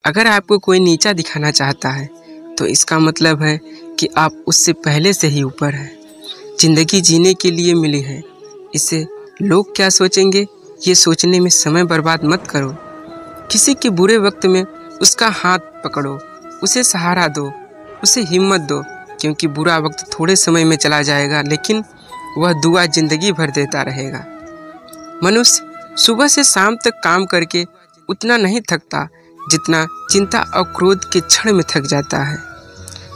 अगर आपको कोई नीचा दिखाना चाहता है तो इसका मतलब है कि आप उससे पहले से ही ऊपर हैं। जिंदगी जीने के लिए मिली है, इसे लोग क्या सोचेंगे ये सोचने में समय बर्बाद मत करो। किसी के बुरे वक्त में उसका हाथ पकड़ो, उसे सहारा दो, उसे हिम्मत दो, क्योंकि बुरा वक्त थोड़े समय में चला जाएगा लेकिन वह दुआ जिंदगी भर देता रहेगा। मनुष्य सुबह से शाम तक काम करके उतना नहीं थकता जितना चिंता और क्रोध के क्षण में थक जाता है।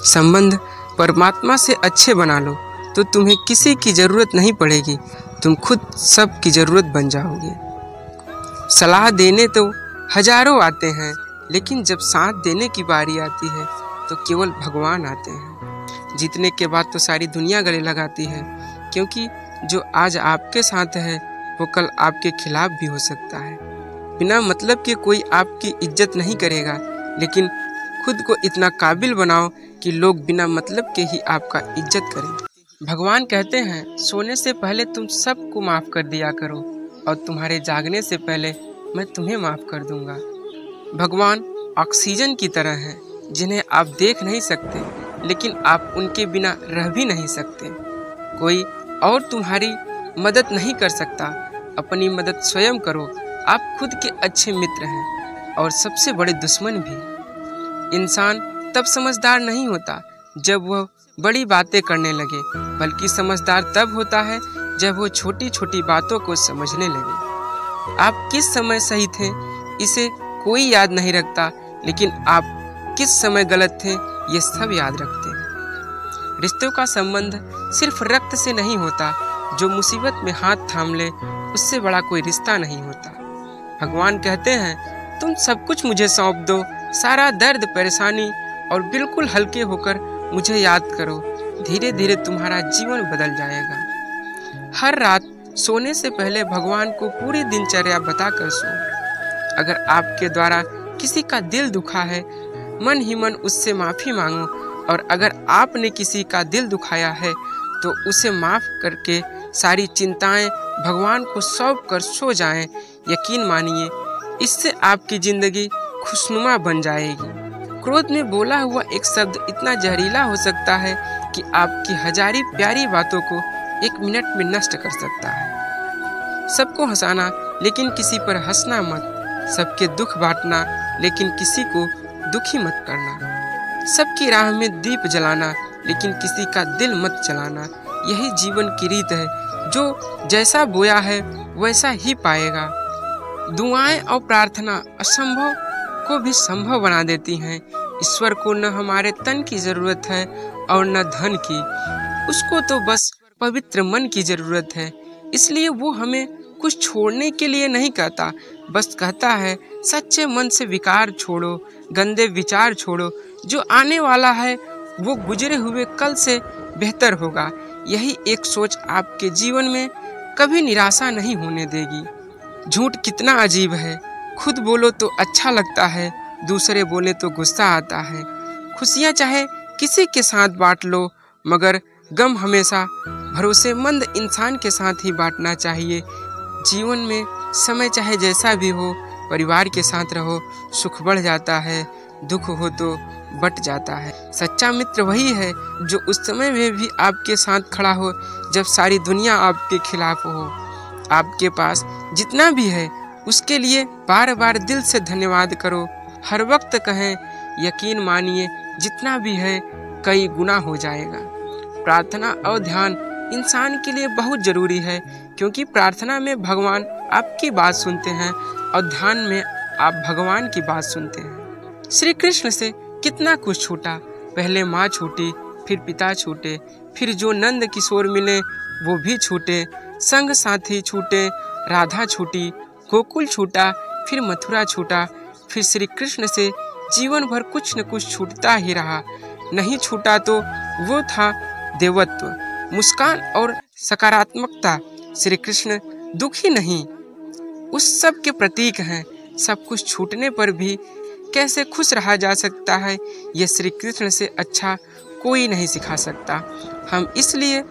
संबंध परमात्मा से अच्छे बना लो तो तुम्हें किसी की ज़रूरत नहीं पड़ेगी, तुम खुद सब की ज़रूरत बन जाओगे। सलाह देने तो हजारों आते हैं, लेकिन जब साथ देने की बारी आती है तो केवल भगवान आते हैं। जीतने के बाद तो सारी दुनिया गले लगाती है, क्योंकि जो आज आपके साथ है वो कल आपके खिलाफ भी हो सकता है। बिना मतलब के कोई आपकी इज्जत नहीं करेगा, लेकिन खुद को इतना काबिल बनाओ कि लोग बिना मतलब के ही आपका इज्जत करें। भगवान कहते हैं सोने से पहले तुम सबको माफ़ कर दिया करो और तुम्हारे जागने से पहले मैं तुम्हें माफ़ कर दूंगा। भगवान ऑक्सीजन की तरह हैं, जिन्हें आप देख नहीं सकते लेकिन आप उनके बिना रह भी नहीं सकते। कोई और तुम्हारी मदद नहीं कर सकता, अपनी मदद स्वयं करो। आप खुद के अच्छे मित्र हैं और सबसे बड़े दुश्मन भी। इंसान तब समझदार नहीं होता जब वह बड़ी बातें करने लगे, बल्कि समझदार तब होता है जब वो छोटी छोटी बातों को समझने लगे। आप किस समय सही थे इसे कोई याद नहीं रखता, लेकिन आप किस समय गलत थे ये सब याद रखते हैं। रिश्तों का संबंध सिर्फ रक्त से नहीं होता, जो मुसीबत में हाथ थाम ले उससे बड़ा कोई रिश्ता नहीं होता। भगवान कहते हैं तुम सब कुछ मुझे सौंप दो, सारा दर्द परेशानी, और बिल्कुल हल्के होकर मुझे याद करो। धीरे धीरे तुम्हारा जीवन बदल जाएगा। हर रात सोने से पहले भगवान को पूरी दिनचर्या बताकर सो। अगर आपके द्वारा किसी का दिल दुखा है, मन ही मन उससे माफ़ी मांगो, और अगर आपने किसी का दिल दुखाया है तो उसे माफ़ करके सारी चिंताएं भगवान को सौंप कर सो जाएं। यकीन मानिए इससे आपकी ज़िंदगी खुशनुमा बन जाएगी। क्रोध में बोला हुआ एक शब्द इतना जहरीला हो सकता है कि आपकी हजारी प्यारी बातों को एक मिनट में नष्ट कर सकता है। सबको हंसाना लेकिन किसी पर हंसना मत, सबके दुख बांटना लेकिन किसी को दुखी मत करना, सबकी राह में दीप जलाना लेकिन किसी का दिल मत जलाना। यही जीवन की रीत है, जो जैसा बोया है वैसा ही पाएगा। दुआएं और प्रार्थना असंभव को भी संभव बना देती हैं। ईश्वर को न हमारे तन की जरूरत है और न धन की, उसको तो बस पवित्र मन की जरूरत है। इसलिए वो हमें कुछ छोड़ने के लिए नहीं कहता, बस कहता है सच्चे मन से विकार छोड़ो, गंदे विचार छोड़ो। जो आने वाला है वो गुजरे हुए कल से बेहतर होगा। यही एक सोच आपके जीवन में कभी निराशा नहीं होने देगी। झूठ कितना अजीब है, खुद बोलो तो अच्छा लगता है, दूसरे बोले तो गुस्सा आता है। खुशियाँ चाहे किसी के साथ बांट लो, मगर गम हमेशा भरोसेमंद इंसान के साथ ही बांटना चाहिए। जीवन में समय चाहे जैसा भी हो, परिवार के साथ रहो, सुख बढ़ जाता है, दुख हो तो बट जाता है। सच्चा मित्र वही है जो उस समय में भी आपके साथ खड़ा हो जब सारी दुनिया आपके खिलाफ हो। आपके पास जितना भी है उसके लिए बार बार दिल से धन्यवाद करो। हर वक्त कहें यकीन मानिए जितना भी है कई गुना हो जाएगा। प्रार्थना और ध्यान इंसान के लिए बहुत जरूरी है, क्योंकि प्रार्थना में भगवान आपकी बात सुनते हैं और ध्यान में आप भगवान की बात सुनते हैं। श्री कृष्ण से कितना कुछ छूटा, पहले माँ छूटी, फिर पिता छूटे, फिर जो नंद किशोर मिले वो भी छूटे, संग साथी छूटे, राधा छूटी, गोकुल छूटा, फिर मथुरा छूटा। फिर श्री कृष्ण से जीवन भर कुछ न कुछ छूटता ही रहा। नहीं छूटा तो वो था देवत्व, मुस्कान और सकारात्मकता। श्री कृष्ण दुखी नहीं, उस सब के प्रतीक हैं। सब कुछ छूटने पर भी कैसे खुश रहा जा सकता है, ये श्री कृष्ण से अच्छा कोई नहीं सिखा सकता। हम इसलिए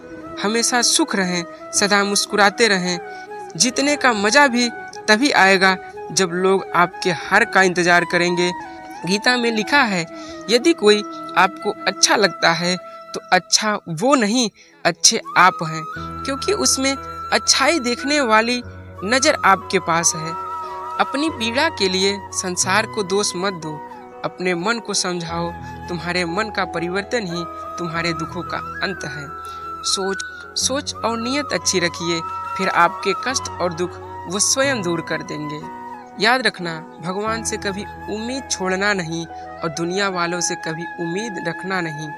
हमेशा सुख रहें, सदा मुस्कुराते रहें। जीतने का मज़ा भी तभी आएगा जब लोग आपके हार का इंतज़ार करेंगे। गीता में लिखा है, यदि कोई आपको अच्छा लगता है तो अच्छा वो नहीं, अच्छे आप हैं, क्योंकि उसमें अच्छाई देखने वाली नजर आपके पास है। अपनी पीड़ा के लिए संसार को दोष मत दो, अपने मन को समझाओ। तुम्हारे मन का परिवर्तन ही तुम्हारे दुखों का अंत है। सोच और नियत अच्छी रखिए, फिर आपके कष्ट और दुख वो स्वयं दूर कर देंगे। याद रखना, भगवान से कभी उम्मीद छोड़ना नहीं और दुनिया वालों से कभी उम्मीद रखना नहीं।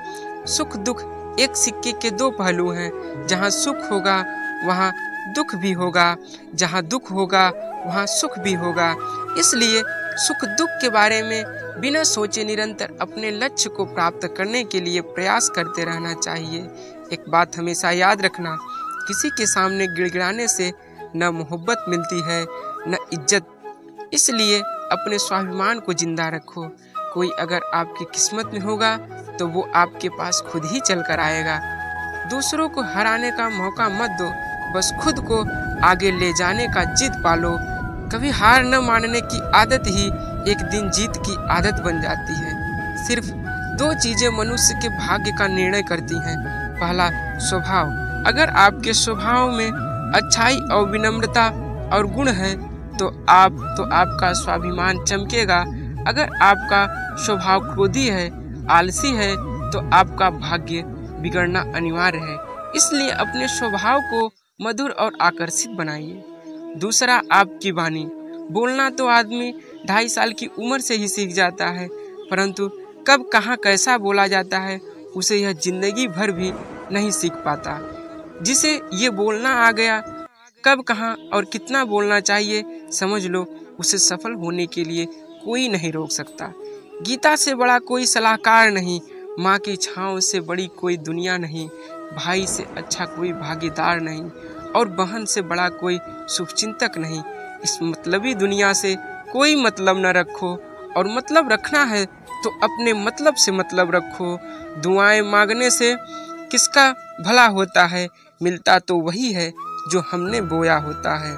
सुख दुख एक सिक्के के दो पहलू हैं। जहाँ सुख होगा वहाँ दुख भी होगा, जहाँ दुख होगा वहाँ सुख भी होगा। इसलिए सुख दुख के बारे में बिना सोचे निरंतर अपने लक्ष्य को प्राप्त करने के लिए प्रयास करते रहना चाहिए। एक बात हमेशा याद रखना, किसी के सामने गिड़गिड़ाने से न मोहब्बत मिलती है न इज्जत। इसलिए अपने स्वाभिमान को जिंदा रखो। कोई अगर आपकी किस्मत में होगा तो वो आपके पास खुद ही चल कर आएगा। दूसरों को हराने का मौका मत दो, बस खुद को आगे ले जाने का जिद पालो। कभी हार न मानने की आदत ही एक दिन जीत की आदत बन जाती है। सिर्फ दो चीजें मनुष्य के भाग्य का निर्णय करती हैं। पहला, स्वभाव। अगर आपके स्वभाव में अच्छाई और विनम्रता और गुण है तो आपका स्वाभिमान चमकेगा। अगर आपका स्वभाव क्रोधी है, आलसी है, तो आपका भाग्य बिगड़ना अनिवार्य है। इसलिए अपने स्वभाव को मधुर और आकर्षित बनाइए। दूसरा, आपकी वाणी। बोलना तो आदमी 2.5 साल की उम्र से ही सीख जाता है, परंतु कब कहाँ कैसा बोला जाता है उसे यह जिंदगी भर भी नहीं सीख पाता। जिसे ये बोलना आ गया, कब कहाँ और कितना बोलना चाहिए समझ लो, उसे सफल होने के लिए कोई नहीं रोक सकता। गीता से बड़ा कोई सलाहकार नहीं, माँ की छाँव से बड़ी कोई दुनिया नहीं, भाई से अच्छा कोई भागीदार नहीं और बहन से बड़ा कोई शुभचिंतक नहीं। इस मतलबी दुनिया से कोई मतलब न रखो, और मतलब रखना है तो अपने मतलब से मतलब रखो। दुआएं मांगने से किसका भला होता है, मिलता तो वही है जो हमने बोया होता है।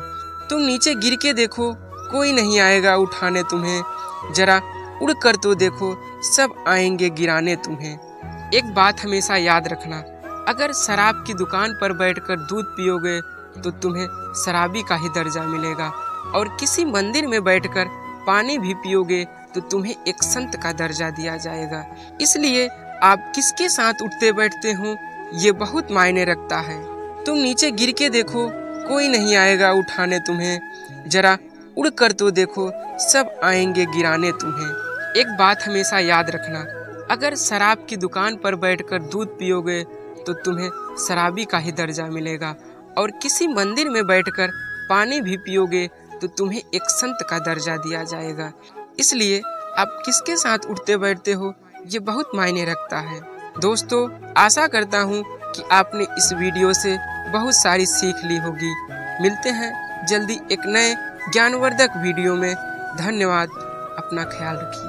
तुम नीचे गिर के देखो, कोई नहीं आएगा उठाने तुम्हें। जरा उड़ कर तो देखो, सब आएंगे गिराने तुम्हें। एक बात हमेशा याद रखना, अगर शराब की दुकान पर बैठकर दूध पियोगे तो तुम्हें शराबी का ही दर्जा मिलेगा, और किसी मंदिर में बैठकर पानी भी पियोगे तो तुम्हें एक संत का दर्जा दिया जाएगा। इसलिए आप किसके साथ उठते बैठते हो ये बहुत मायने रखता है। तुम नीचे गिर के देखो, कोई नहीं आएगा उठाने तुम्हें। जरा उड़ कर तो देखो, सब आएंगे गिराने तुम्हें। एक बात हमेशा याद रखना, अगर शराब की दुकान पर बैठकर दूध पियोगे तो तुम्हें शराबी का ही दर्जा मिलेगा, और किसी मंदिर में बैठकर पानी भी पियोगे तो तुम्हें एक संत का दर्जा दिया जाएगा। इसलिए आप किसके साथ उठते बैठते हो ये बहुत मायने रखता है। दोस्तों, आशा करता हूँ कि आपने इस वीडियो से बहुत सारी सीख ली होगी। मिलते हैं जल्दी एक नए ज्ञानवर्धक वीडियो में। धन्यवाद। अपना ख्याल रखिए।